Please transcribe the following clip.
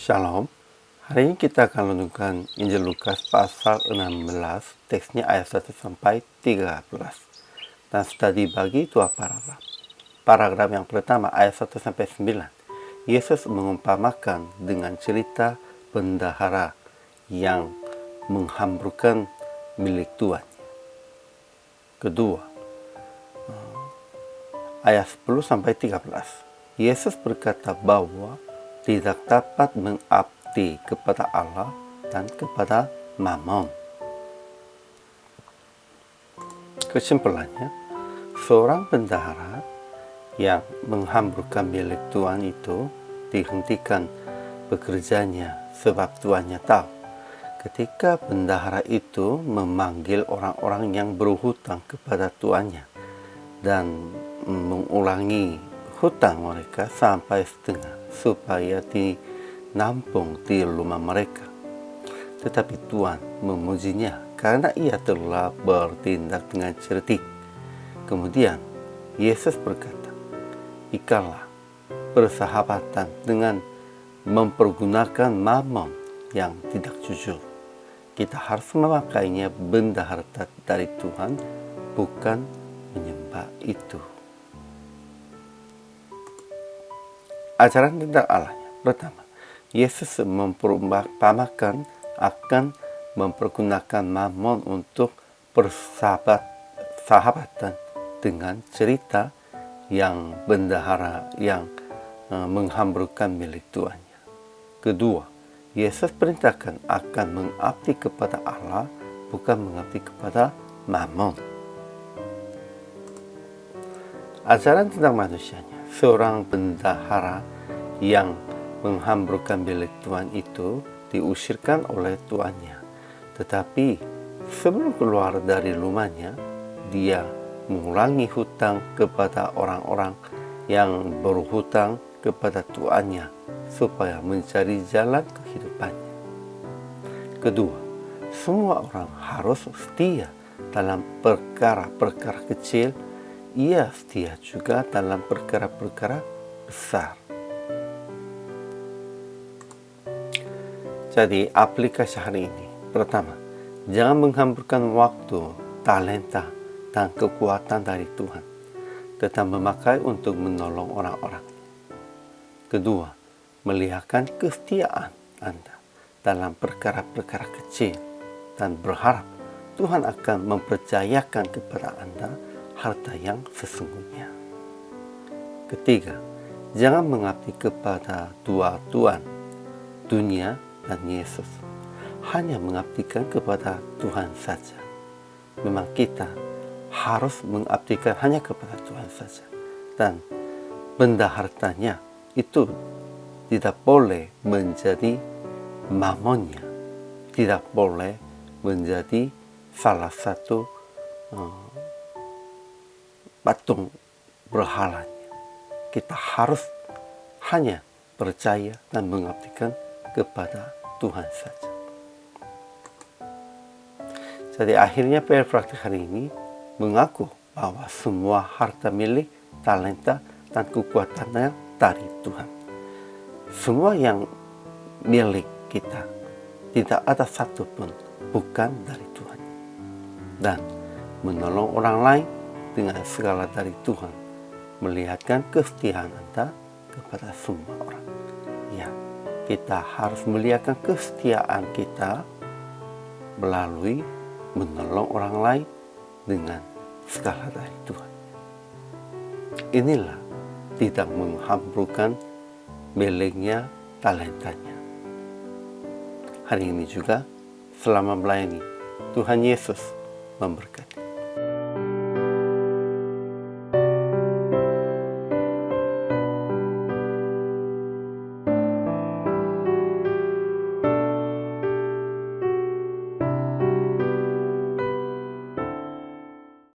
Shalom. Hari ini kita akan renungkan Injil Lukas pasal 16, teksnya ayat 1 sampai 13. Dan sudah dibagi dua paragraf. Paragraf yang pertama ayat 1 sampai 9. Yesus mengumpamakan dengan cerita bendahara yang menghamburkan milik tuannya. Kedua, ayat 10 sampai 13. Yesus berkata bahwa tidak dapat mengabdi kepada Allah dan kepada Mammon. Kesimpulannya, seorang bendahara yang menghamburkan milik Tuhan itu dihentikan bekerjanya sebab tuannya tahu ketika bendahara itu memanggil orang-orang yang berhutang kepada tuannya dan mengulangi hutang mereka sampai setengah supaya dinampung di rumah mereka. Tetapi Tuhan memujinya karena ia telah bertindak dengan cerdik. Kemudian Yesus berkata, "Ikanlah persahabatan dengan mempergunakan mammon yang tidak jujur. Kita harus memakainya benda harta dari Tuhan, bukan menyembah itu." Ajaran tentang Allahnya. Pertama, Yesus memperumpamakan akan mempergunakan mammon untuk persahabatan dengan cerita yang bendahara yang menghamburkan milik tuannya. Kedua, Yesus perintahkan akan mengabdi kepada Allah, bukan mengabdi kepada mammon. Ajaran tentang manusianya. Seorang bendahara yang menghamburkan milik Tuhan itu diusirkan oleh tuannya. Tetapi sebelum keluar dari rumahnya, dia mengulangi hutang kepada orang-orang yang berhutang kepada tuannya supaya mencari jalan kehidupannya. Kedua, semua orang harus setia dalam perkara-perkara kecil. Ia setia juga dalam perkara-perkara besar. Jadi aplikasi hari ini. Pertama, jangan menghamburkan waktu, talenta, dan kekuatan dari Tuhan, tetap memakai untuk menolong orang-orang. Kedua, melihatkan kesetiaan Anda dalam perkara-perkara kecil dan berharap Tuhan akan mempercayakan kepada Anda harta yang sesungguhnya. Ketiga, jangan mengabdi kepada dua tuan, dunia dan Yesus. Hanya mengabdikan kepada Tuhan saja. Memang kita harus mengabdikan hanya kepada Tuhan saja. Dan benda hartanya itu tidak boleh menjadi mamonnya. Tidak boleh menjadi salah satu patung berhalanya. Kita harus hanya percaya dan mengabdikan kepada Tuhan saja. Jadi akhirnya PR praktik hari ini mengaku bahwa semua harta milik, talenta, dan kekuatannya dari Tuhan. Semua yang milik kita, tidak ada satupun bukan dari Tuhan. Dan menolong orang lain dengan segala dari Tuhan, melihatkan kesetiaan Anda kepada semua orang. Ya, kita harus melihatkan kesetiaan kita melalui menolong orang lain dengan segala dari Tuhan. Inilah tidak menghamburkan miliknya, talentanya. Hari ini juga selama melayani, Tuhan Yesus memberkati.